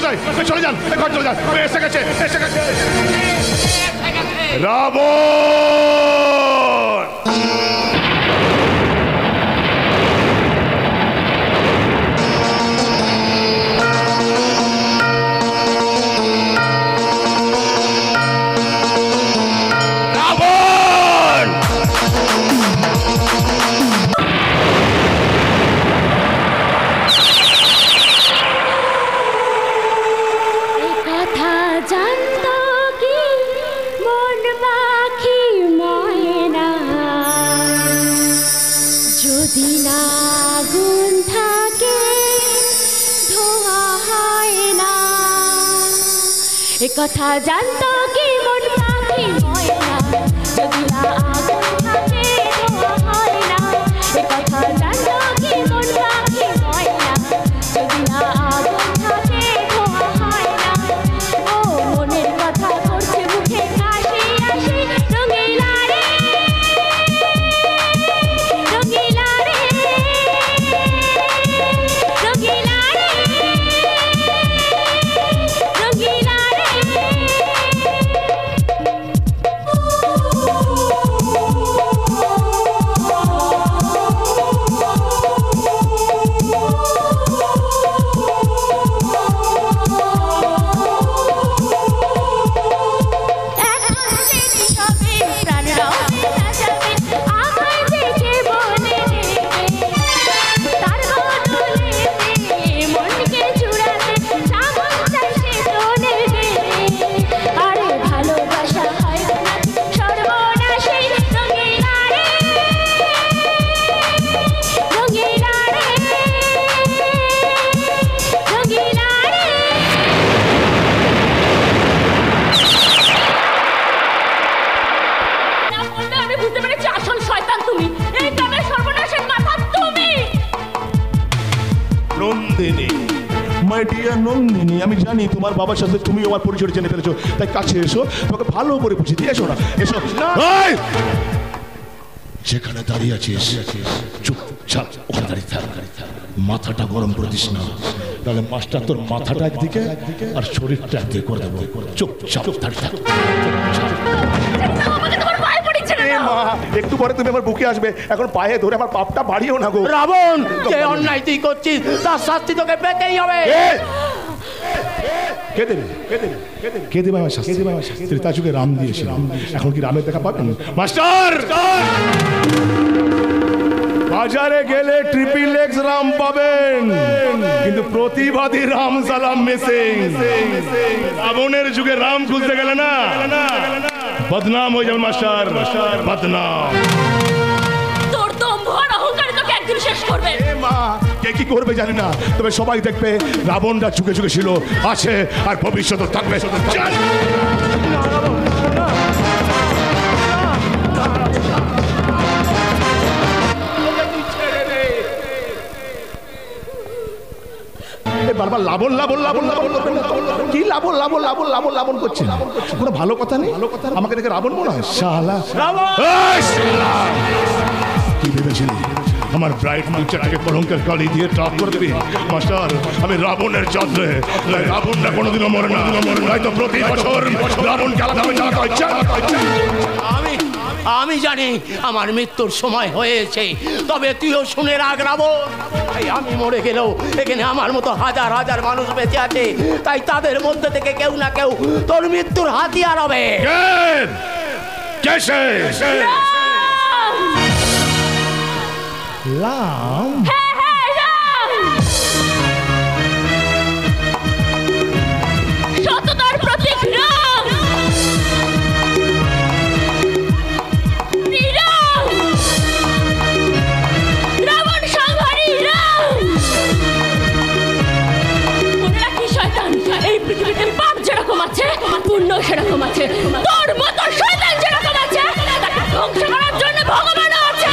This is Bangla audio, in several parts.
মশাই চলে যান, ঘর চলে যান, এসে গেছে, এসে গেছে রাবণ। কথা জানতো কি মন পাখি ময়না, যদি না আগুন থাকে ধোয়া হয় না। এ কথা জানতো কি মন পাখি ময়না, যদি না আগুন থাকে ধোয়া হয় না। ও মনের কথা করছে মুখে হাসি হাসি, রঙিলা রে রঙিলা রে রঙিলা রে রঙিলা রে। নন্দিনী, আমি জানি তোমার বাবার সাথে তুমি আমার পরিচয় জেনে ফেলেছো, তাই কাছে এসো, তোমাকে ভালো করে বুঝিয়ে দিয়ে এসো না, এসো। যেখানে দাঁড়িয়ে আছিস চুপচাপ ওখানে দাঁড়িয়ে থাক, মাথাটা গরম করে দিস না, তাহলে মাস্টার তোর মাথাটা একদিকে আর শরীরটা একদিকে করে দেবো। চুপচাপ দাঁড়িয়ে থাক। একটু পরে তুমি আমার বুকে আসবে, এখন পায়ে ধরে আমার পাপটা বাড়িও না গো। রাবণ, যে অন্যায় তুই করছিস তার শাস্তি তোকে পেতেই হবে। কে দেবে আমার শাস্তি? ত্রেতাযুগে রাম দিয়েছিলাম, এখন কি রামের দেখা পাবেন? মাস্টার, বাজারে গেলে ট্রিপল এক্স রাম পাবেন, কিন্তু প্রতিবাদী রাম সালাম মিসিং। রাবণের যুগে রাম খুঁজতে গেলে না বদনাম হয়ে যাবে মাস্টার, বদনাম। তোর দম্ভ আর অহংকার তোকে একদিন শেষ করবে। মা, কে কি করবে জানি না, তবে সবাই দেখবে রাবণটা যুগে যুগে ছিল, আছে আর ভবিষ্যতে থাকবে। বারবার লাবণ লাবণ লাবণ লাবণ কি লাবণ লাবণ লাবণ লাবণ লাবণ করছে, কোনো ভালো কথা নেই। আমাকে দেখে রাবণ মনে হয়? শালা কি ভেবেছিলি আমার ব্রাইট ফিউচারটাকে কলঙ্কের কালি দিয়ে টপ করে দিবি? মাস্টার, আমি রাবণের জাতরে, রাবণটা কোনোদিনও মরে না, হয়তো প্রতি বছর রাবণকে আলাদাভাবে জ্বালাতে হয়। আমি জানি আমার মৃত্যুর সময় হয়েছে, তবে তুইও শুনে রাখ রাবণ, আমি মরে গেলেও এখানে আমার মতো হাজার হাজার মানুষ বেঁচে আছে, তাই তাদের মধ্যে থেকে কেউ না কেউ তোর মৃত্যুর হাতিয়ার হবে। রাম, সততার প্রতীক রাম, রাবণ সংহারী রাম। মনে রাখিস শয়তান, এই পৃথিবীতে পাপ যেরকম আছে পুণ্য সেরকম আছে, তোর মতো শয়তান যেরকম আছে তাকে ধ্বংস করার জন্য ভগবানও আছে।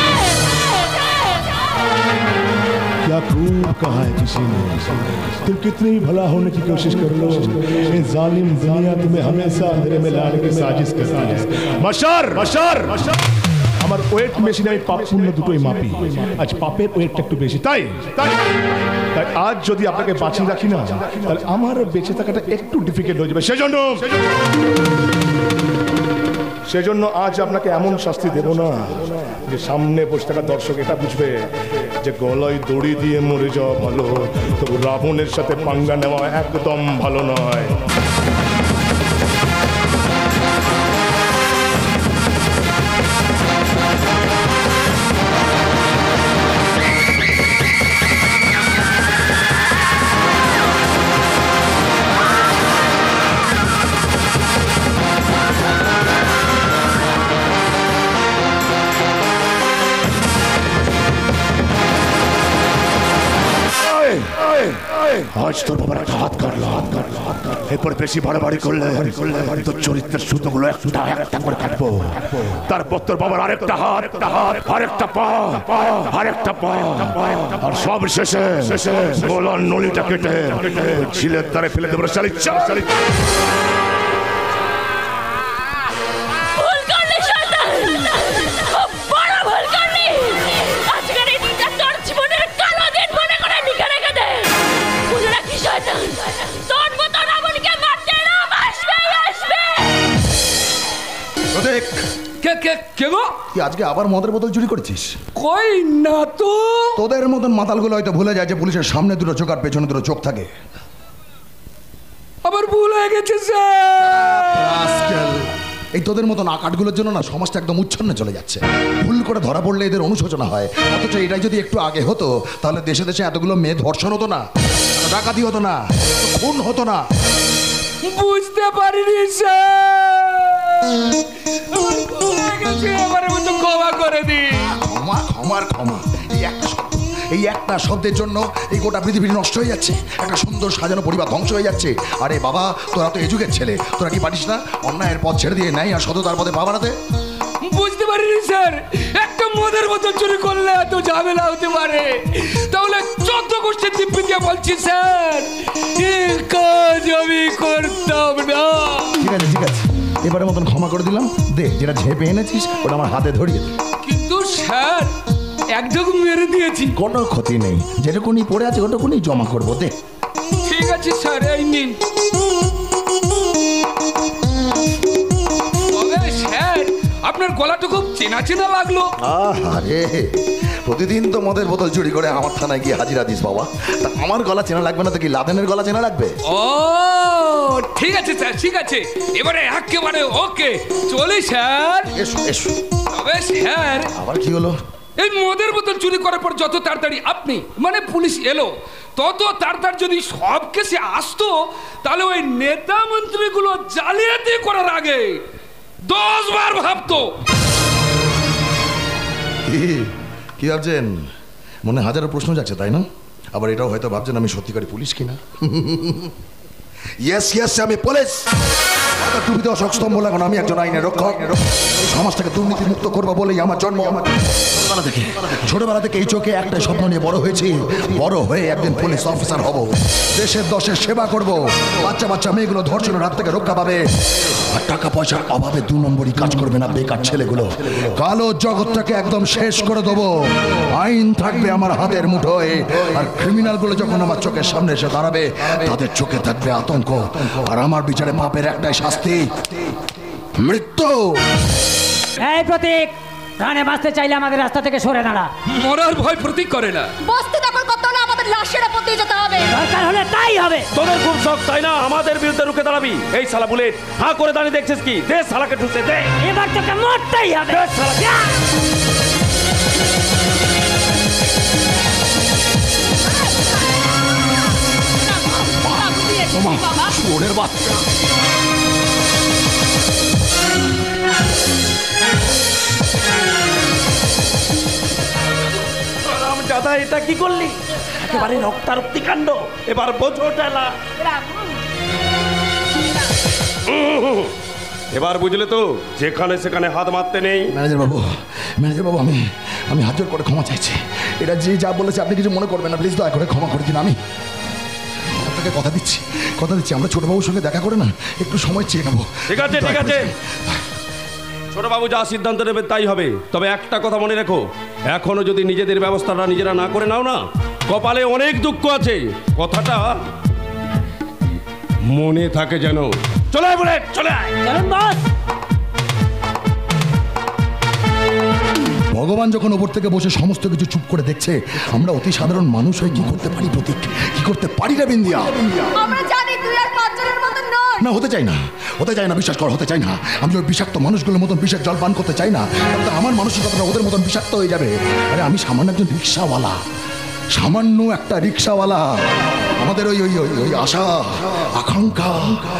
क्या खूब कहा है किसी ने, तुम कितनी भला होने की कोशिश कर लो, ये जालिम दुनिया तुम्हें हमेशा अंधेरे में लाने की साजिश करती है। मास्टर, मास्टर, আমার ওয়েট মেশিনে আমি পাপ পুণ্য দুটোই মাপি, আজ পাপের ওয়েটটা একটু বেশি, তাই তাই আজ যদি আপনাকে বাঁচিয়ে রাখি না, তাহলে আমার বেঁচে থাকাটা একটু ডিফিকাল্ট হয়ে যাবে। সেজন্য আজ আপনাকে এমন শাস্তি দেব না যে সামনে বসে থাকা দর্শক এটা বুঝবে যে গলায় দড়ি দিয়ে মরে যাওয়া ভালো, তবু রাবণের সাথে পাঙ্গা নেওয়া একদম ভালো নয়। আজ তোর বাবার একটা হাত কাটলো, এরপর বেশি বাড়াবাড়ি করলে তোর চরিত্রের সুতোগুলো একটা একটা করে কাটবো। তারপর তোর বাবার আরেকটা হাত, আরেকটা পা, আরেকটা পা, আর সব শেষে গলার নলিটা কেটে ঝিলের ধারে ফেলে দেবো। আজকে আবার মদের বোতল চুরি করেছিস? কই না তো। তোদের মতন মাতালগুলো হয়তো ভুলে যায় যে পুলিশের সামনে দুটো চোখ আর পেছনে দুটো চোখ থাকে। আবার ভুল হয়ে গেছে স্যার। এই তোদের মতন আকাটগুলোর জন্য না সমাজটা একদম উচ্ছন্নে চলে যাচ্ছে। ভুল করে ধরা পড়লে এদের অনুশোচনা হয়, অথচ এটাই যদি একটু আগে হতো তাহলে দেশে দেশে এতগুলো মেয়ে ধর্ষণ হতো না, ডাকাতি হতো না, খুন হতো না। বুঝতে পারিনি স্যার, আমার মতো ক্ষমা করে দি। ক্ষমা ক্ষমার ক্ষমা, এই একটা শব্দের জন্য এই গোটা পৃথিবী নষ্ট হয়ে যাচ্ছে, একটা সুন্দর সাজানো পরিবার ধ্বংস হয়ে যাচ্ছে। আরে বাবা, তোরা তো এযুগের ছেলে, তোরা কি পারিস না অন্যায়ের পথ ছেড়ে দিয়ে নাই আর সততার পথে পা বাড়াতে? বুঝতে পারিনি স্যার, একটা মদের মতো চুরি করলে এত ঝামেলা হতে পারে, তাহলে 14 গোষ্ঠীর দিব্যি দিয়ে বলছি স্যার, এই কাজ আমি করতাম না। ঠিক আছে ঠিক আছে, এবারের মতন ক্ষমা করে দিলাম। দে, যেটা ঝেপে এনেছিস ওটা আমার হাতে ধরিয়ে দে। কিন্তু স্যার, একযোগ মেরে দিয়েছি। কোনো ক্ষতি নেই, যেটুকুনি পড়ে আছে ওটুকুনি জমা করবো। দে। ঠিক আছে স্যার, এই নিন। তবে স্যার, আপনার গলাটা খুব চেনা চেনা লাগলো। আরে প্রতিদিন তো মদের বোতল চুরি করে আমার থানায় গিয়ে হাজিরা দিস বাবা, তা আমার গলা চেনা লাগবে না তো কি লাদেনের গলা চেনা লাগবে? ও ঠিক আছে স্যার, ঠিক আছে, এবারে একেবারে ওকে, চলি স্যার। এসো এসো। তবে স্যার, আবার কি হলো? এই মদের বোতল চুরি করার পর যত তাড়াতাড়ি আপনি মানে পুলিশ এলো, তত তাড়াতাড়ি যদি সব কেসে আসতো, তাহলে ওই নেতা মন্ত্রীগুলো জালিয়াতি করার আগে 10 বার ভাবতো। কি ভাবছেন? মনে হাজারো প্রশ্ন যাচ্ছে, তাই না? আবার এটাও হয়তো ভাবছেন আমি সত্যিকারী পুলিশ কিনা। ইয়েস ইয়েস, আমি পুলিশ। টুপিতে অসক্ষম বলে এখন আমি একজন আইনের রক্ষক। সমাজটাকে দুর্নীতি মুক্ত করবো বলেই আমার জন্ম। ছোটবেলা থেকে এই চোখে একটা স্বপ্ন নিয়ে বড় হয়েছি, বড় হয়ে একদিন পুলিশ অফিসার হব, দেশের দশের সেবা করব, বাচ্চা বাচ্চা মেয়েগুলো ধর্ষণের হাত থেকে রক্ষা পাবে, আর টাকা পয়সার অভাবে 2 নম্বরই কাজ করবে না বেকার ছেলেগুলো। কালো জগৎটাকে একদম শেষ করে দেবো। আইন থাকবে আমার হাতের মুঠোয়, আর ক্রিমিনালগুলো যখন আমার চোখের সামনে এসে দাঁড়াবে, তাদের চোখে থাকবে আতঙ্ক, আর আমার বিচারে পাপের একটাই শাস্তি, মৃত্যু। এই প্রতীক, প্রাণে বাঁচতে চাইলে আমাদের রাস্তা থেকে সরে দাঁড়া। মরার ভয় প্রতীক করে না। বস্তি দখল করতে হলে আমাদের লাশের উপর দিয়ে যেতে হবে। দরকার হলে তাই হবে। তোদের খুব শখ তাই না আমাদের বিরুদ্ধে রুখে দাঁড়াবি? এই শালা বুলেট হাঁ করে দাঁড়িয়ে দেখছিস কি? দে শালাকে ঠুসে দে। এবার তোকে মরতেই হবে। ওরের বাচ্চা। দাদা এটা কি করলি? একেবারে রক্তারক্তি কাণ্ড। এবার বোঝো টেলা। এবার বুঝলে তো, যেখানে সেখানে হাত মারতে নেই। ম্যানেজার বাবু, আমি হাত জোর করে ক্ষমা চাইছি। এটা যে যা বলেছে আপনি কিছু মনে করবেন না, প্লিজ দয়া করে ক্ষমা করে দিন। আমি আপনাকে কথা দিচ্ছি আমরা ছোটবাবুর সঙ্গে দেখা করে না একটু সময় চেয়ে নেবো। ঠিক আছে ঠিক আছে, ছোটবাবু যা সিদ্ধান্ত নেবে তাই হবে। তবে একটা কথা মনে রেখো, এখনো যদি নিজেদের ব্যবস্থাটা নিজেরা না করে নাও না, কপালে অনেক দুঃখ আছে, কথাটা মনে থাকে যেন। চলে আয় বুলেট, চলে আয়। চলুন বস। ভগবান যখন ওপর থেকে বসে সমস্ত কিছু চুপ করে দেখছে, আমরা অতি সাধারণ মানুষ হয়ে কি করতে পারি প্রতীক? কি করতে পারি রে বিন্দিয়া? আমরা জানি তুই আর পাঁচজনের মতন নয়। না, হতে চাই না, হতে চাই না, বিশ্বাস কর, হতে চাই না। আমি ওই বিষাক্ত মানুষগুলোর মতন বিষের জল পান করতে চাই না, তাহলে আমার মানসিকতাটা ওদের মতন বিষাক্ত হয়ে যাবে। আরে আমি সামান্য একজন রিক্সাওয়ালা, সামান্য একটা রিক্সাওয়ালা। আমাদের ওই ওই ওই ওই আশা, আকাঙ্ক্ষা,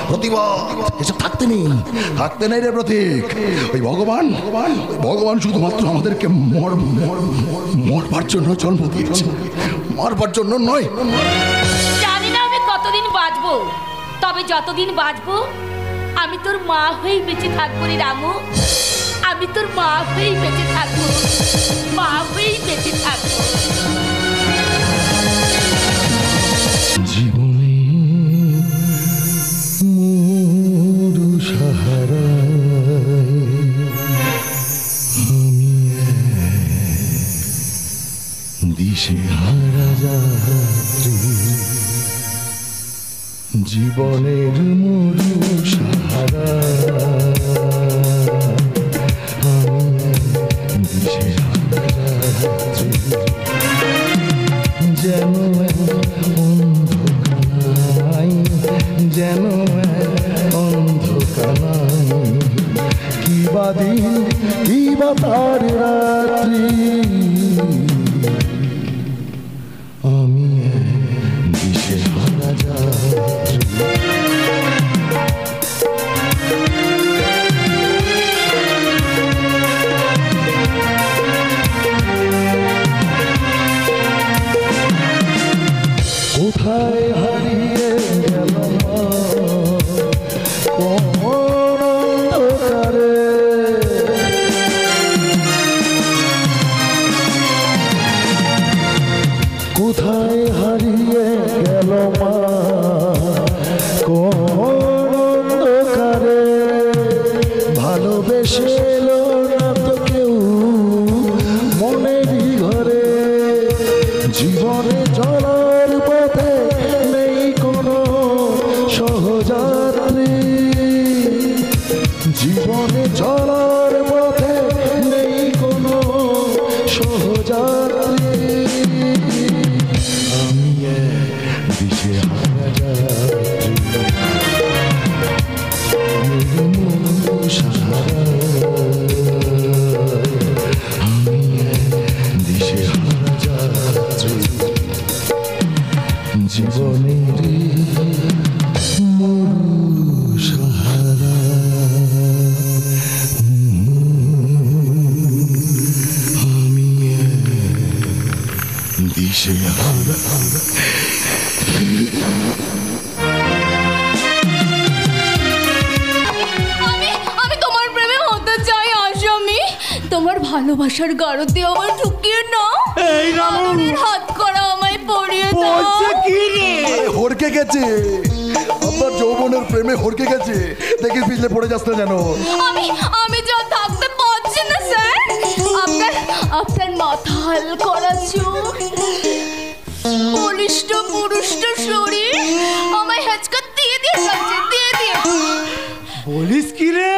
প্রতিভা এসব থাকতে নেই, থাকতে নেই রে প্রতীক। ওই ভগবান, ভগবান শুধুমাত্র আমাদেরকে মরবার জন্য জন্ম দিয়েছে, মরবার জন্য নয়। জানি না আমি কতদিন বাঁচবো, তবে যতদিন বাঁচবো আমি তোর মা হয়েই বেঁচে থাকবো রে রামু। আমি তোর মা হয়েই বেঁচে থাকবো, মা হয়েই বেঁচে থাকবো। জীবনে মরু সাহারায় আমি দিশে হারা যাত্রী, জীবনের মরু সাহারায় আমি দিশে হারা যাত্রী, যেন অন্ধকানাই, যেন অন্ধকানাই, কি বা দিন কি বা তার রাত্রি, আমি দিশে হারা যাত্রী। কোথায় হারিয়ে গেল কোন অন্ধকারে, কোথায় হারিয়ে গেল মা কোন অন্ধকারে, ভালোবেসে এলো না তো কেউ মনেরই ঘরে, জীবনে চলার পথে নেই কোনো সহযাত্রী, জীবনে চলার পথে নেই কোনো সহযাত্রী, আমি দিশে হারা যাত্রী, আমি দিশে হারা যাত্রী, জীবনের মরু সাহারা আমি দিশে হারা। আমি তোমার প্রেমে হতে চাই আসামি। তোমার ভালোবাসার গাড়তে আমার ঢুকিয়ে নাও, এই রামু হাত করা আমায় পড়িয়ে দাও। বলছে কি রে? হড়কে গেছে, আপনার যৌবনের প্রেমে হড়কে গেছে, দেখে পিছলে পড়ে যাস না যেন। আমি যা থাকতে পারছি না স্যার। আপনার মাথা হাল করা চোখ, বলিষ্ঠ পুরুষ্ট শরীর আমায় হেঁচকা দিয়ে দিয়ে যাচ্ছে, দিয়ে দিয়ে। বলিস কি রে?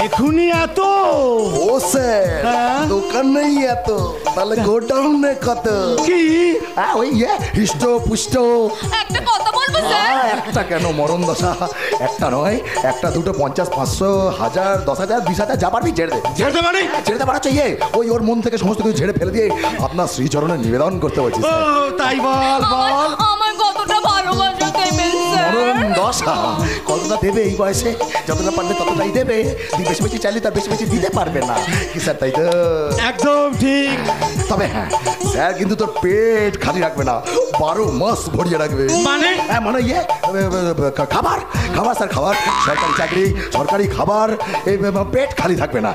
এখুনি এত? ও স্যার, হ্যাঁ? দোকান নেই এত, তাহলে গোডাউনে কত? কি? ওই হিষ্ট পুষ্ট। একটা কথা বলবো স্যার? একটা কেন, মরণ দশা। একটা নয়, একটা, দুটো, 50, 500, 1000, 10,000, 20,000 যা পারবি ছেড়ে দে। ছেড়ে দে মানে? ছেড়ে দে বাড়াচ্ছে ওই ওর মন থেকে সমস্ত কিছু ঝেড়ে ফেলে দিয়ে আপনার শ্রীচরণে নিবেদন করতে বলছি। ও তাই বল বল। আমার কতটা ভালোবাসা দেবেন স্যার? মরণ দশা। কতটা দেবে এই বয়সে? যতটা পারবে ততটাই দেবে। বেশি বেশি চাইলে তার বেশি বেশি দিতে পারবে না কি স্যার, তাই তো? একদম ঠিক। তবে হ্যাঁ স্যার, কিন্তু তোর পেট খালি রাখবে না, 12 মাস ভরিয়ে রাখবে। মানে? মানে খাবার খাবার স্যার, খাবার, সরকারি চাকরি, সরকারি খাবার, এই পেট খালি থাকবে না।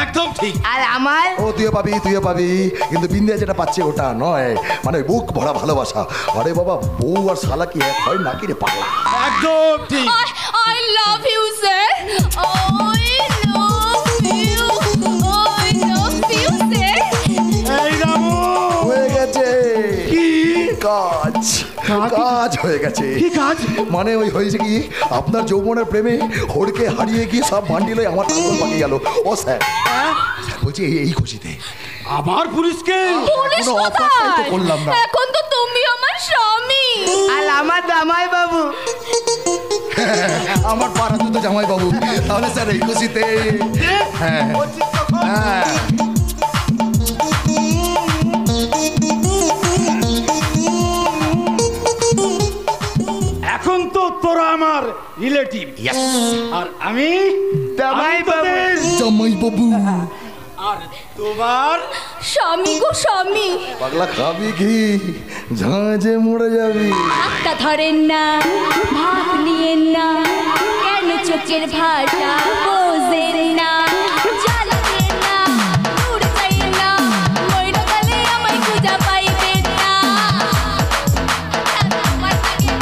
একদম ঠিক। আর আমার? ও তুইও পাবি, তুইও পাবি, কিন্তু বিন্দিয়া যেটা পাচ্ছে ওটা নয়, মানে বুক ভরা ভালোবাসা। আরে বাবা, বউ আর শালা কি এক হয় নাকি রে পাগলা? একদম ঠিক। I love you sir. I love you sir. এই রামু হয়ে গেছে, কাজ হয়ে গেছে। কি কাজ? মানে ওই হয়েছে কি, আপনার যৌবনের প্রেমে হড়কে হারিয়ে গিয়ে সব বান্ডিল হয়ে আমার টাঙ্গল পাকিয়ে গেল। ও স্যার, স্যার বলছি এই খুশিতে আবার পুলিশকে? পুলিশ এখনো অপারেশন তো করলাম না। এখন তো তুমি আমার স্বামী আর আমার জামাই বাবু। আমার পাড়া তো জামাই বাবু। তাহলে স্যার এই খুশিতে হ্যাঁ হ্যাঁ এখন তো তোরা আমার রিলেটিভ, আর আমি জামাই বাবু। জামাই বাবু। আর তোমার স্বামী গো স্বামী, পাগলা খাবি কি, ঝাঁঝে মরে যাবি। একটা ধরেন না, ভাব নিয়েন না, কেন চোখের ভাষা বোঝেন না, জ্বালাবেন না, দূর যাইয়েন না, মইরকালে আমায় খুঁজা পাইবেন না। তোমার লাগে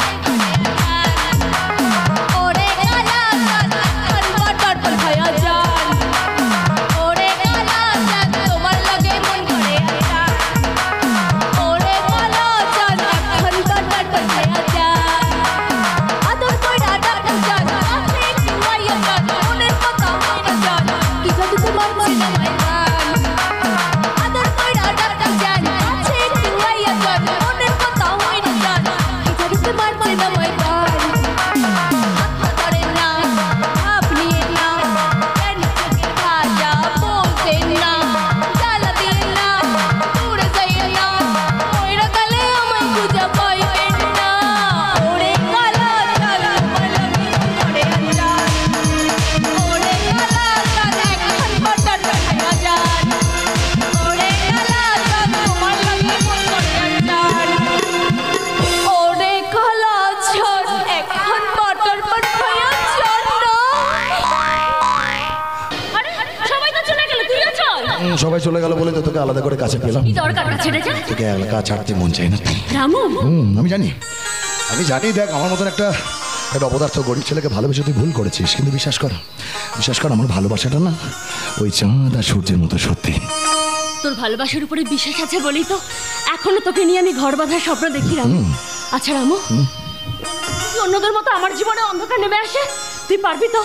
ওরে গালা টটপট হয়ে যান, ওরে গালা তোমার লাগে মন করে আজান, ওরে গালা চান এখন টটপট হয়ে যান, আদর কইরা ডাক্তার যান, আপনি কুয়াইয়া যান, মনের কথা হইরা যান, কি জাদু তোমার সিনেমায় গান, আদর কইরা ডাক্তার যান, আপনি কুয়াইয়া যান, মনের কথা হইরা যান, কি জাদু তোমার সিনেমায় গান। ধরেন না, আপনি না, কেন চোখের ভাষা বলতেন না, জ্বালাবেন না, দূরে যাইয়েন না, মইরা গেলে আমায় খুঁজে পাইবেন না। ওরে কালা চাঁদ তোমার লাগে মন করে আজান, ওরে কালা চাঁদ এখন বটর হইয়া যান, ওরে কালা চাঁদ তোমার লাগে মন করে আজান, ওরে কালা চাঁদ এখন বটর হইয়া যান না। আরে সবাই তো চলে গেল, তুইও চল। সবাই চলে গেল বলে তো তোকে আলাদা করে কাছে পেলাম। কি দরকার না ছেড়ে যা। তোকে একা ছাড়তে মন চাই না। রামু, আমি জানি দেখ আমার মতন একটা অপদার্থ গরিব ছেলেকে ভালোবেসে তুই ভুল করেছিস, কিন্তু বিশ্বাস কর আমার ভালোবাসাটা না ওই চাঁদ আর সূর্যের মতো সত্যি। তোর ভালোবাসার উপরে বিশ্বাস আছে বলেই তো এখনো তোকে নিয়ে আমি ঘর বাঁধার স্বপ্ন দেখি রামু। আচ্ছা রামু, যদি অন্যদের মতো আমার জীবনে অন্ধকার নেমে আসে, তুই পারবি তো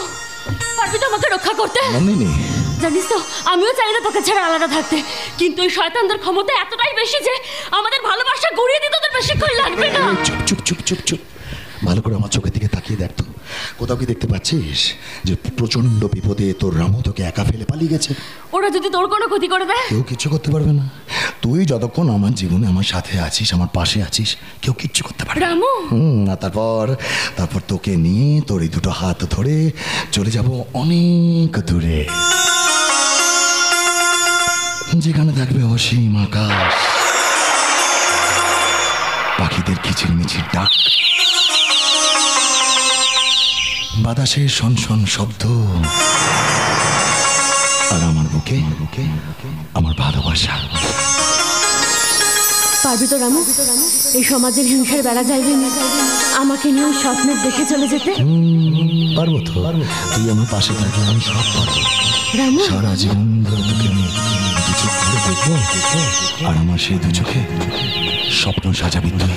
আমাকে রক্ষা করতে? নন্দিনী, জানিস তো আমিও চাই না তোকে ছাড়া আলাদা থাকতে, কিন্তু এই শয়তানদের ক্ষমতা এতটাই বেশি যে আমাদের ভালোবাসা গড়িয়ে দিতে তোদের বেশিক্ষণ লাগবে না। চুপ চুপ চুপ চুপ চুপ, ভালো করে আমার চোখের দিকে তাকিয়ে দেখ তো, কোথাও কি দেখতে পাচ্ছিস যে প্রচন্ড বিপদে তোর রামু তোকে একা ফেলে পালিয়ে গেছে? ওরা যদি তোর কোনো ক্ষতি করে দেয়? কেউ কিচ্ছু করতে পারবে না। তুই যতক্ষণ আমার জীবনে আমার সাথে আছিস, আমার পাশে আছিস, কেউ কিচ্ছু করতে পারবে না। রামু, আর তারপর তোকে নিয়ে তোর এই দুটো হাত ধরে চলে যাব অনেক দূরে, যেখানে থাকবে অসীম আকাশ, পাখিদের কিচিরমিচির ডাক, বাতাসের শনশন শব্দ, আর আমার বুকে আমার ভালোবাসা। পারবি তো রামু এই সমাজের হিংসার বেড়া যাইবে না, আমাকে নিয়েও স্বপ্নের দেখে চলে যেতে? পারবো তো, তুই আমার পাশে থাকলে আমি সব পারবো। রামু, সারা জীবন ধরে তোকে আমি দু চোখ করে দেখবো, আর আমার সেই দু চোখে স্বপ্ন সাজাবি তুই।